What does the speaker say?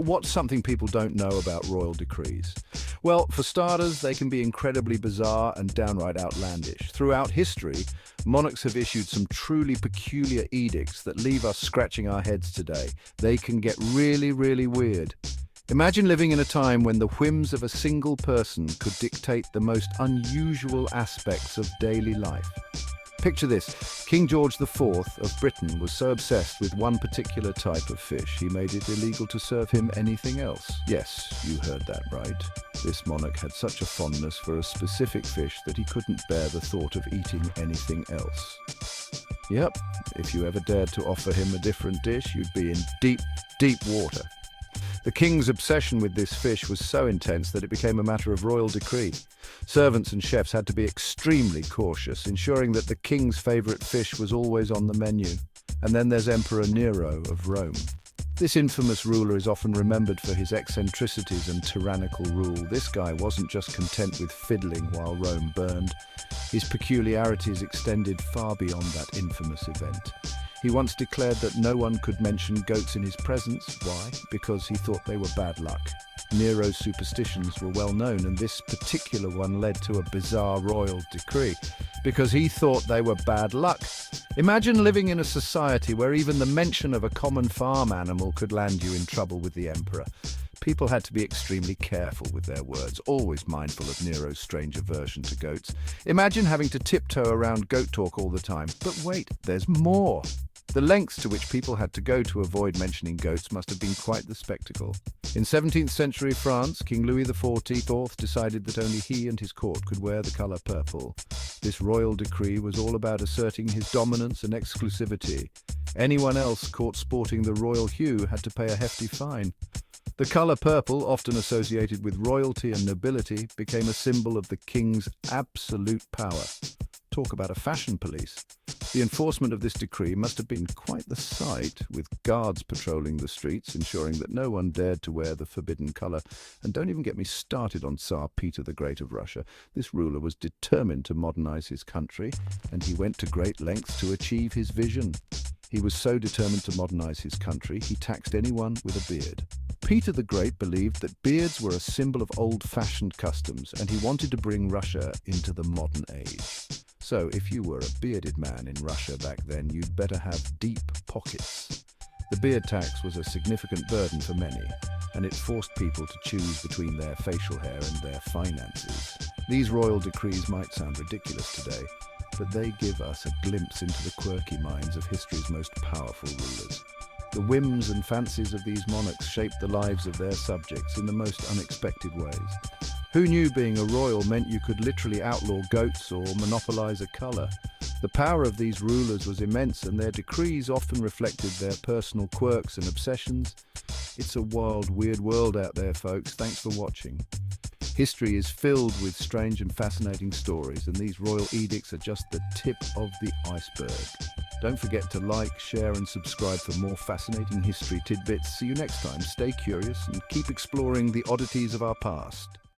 What's something people don't know about royal decrees? Well, for starters, they can be incredibly bizarre and downright outlandish. Throughout history, monarchs have issued some truly peculiar edicts that leave us scratching our heads today. They can get really, really weird. Imagine living in a time when the whims of a single person could dictate the most unusual aspects of daily life. Picture this. King George IV of Britain was so obsessed with one particular type of fish, he made it illegal to serve him anything else. Yes, you heard that right. This monarch had such a fondness for a specific fish that he couldn't bear the thought of eating anything else. Yep, if you ever dared to offer him a different dish, you'd be in deep, deep water. The king's obsession with this fish was so intense that it became a matter of royal decree. Servants and chefs had to be extremely cautious, ensuring that the king's favorite fish was always on the menu. And then there's Emperor Nero of Rome. This infamous ruler is often remembered for his eccentricities and tyrannical rule. This guy wasn't just content with fiddling while Rome burned. His peculiarities extended far beyond that infamous event. He once declared that no one could mention goats in his presence. Why? Because he thought they were bad luck. Nero's superstitions were well known, and this particular one led to a bizarre royal decree, because he thought they were bad luck. Imagine living in a society where even the mention of a common farm animal could land you in trouble with the emperor. People had to be extremely careful with their words, always mindful of Nero's strange aversion to goats. Imagine having to tiptoe around goat talk all the time. But wait, there's more. The lengths to which people had to go to avoid mentioning goats must have been quite the spectacle. In 17th century France, King Louis XIV decided that only he and his court could wear the colour purple. This royal decree was all about asserting his dominance and exclusivity. Anyone else caught sporting the royal hue had to pay a hefty fine. The colour purple, often associated with royalty and nobility, became a symbol of the king's absolute power. Talk about a fashion police. The enforcement of this decree must have been quite the sight, with guards patrolling the streets, ensuring that no one dared to wear the forbidden colour. And don't even get me started on Tsar Peter the Great of Russia. This ruler was determined to modernize his country, and he went to great lengths to achieve his vision. He was so determined to modernize his country, he taxed anyone with a beard. Peter the Great believed that beards were a symbol of old-fashioned customs, and he wanted to bring Russia into the modern age. So, if you were a bearded man in Russia back then, you'd better have deep pockets. The beard tax was a significant burden for many, and it forced people to choose between their facial hair and their finances. These royal decrees might sound ridiculous today, but they give us a glimpse into the quirky minds of history's most powerful rulers. The whims and fancies of these monarchs shaped the lives of their subjects in the most unexpected ways. Who knew being a royal meant you could literally outlaw goats or monopolize a colour? The power of these rulers was immense, and their decrees often reflected their personal quirks and obsessions. It's a wild, weird world out there, folks. Thanks for watching. History is filled with strange and fascinating stories, and these royal edicts are just the tip of the iceberg. Don't forget to like, share, and subscribe for more fascinating history tidbits. See you next time. Stay curious and keep exploring the oddities of our past.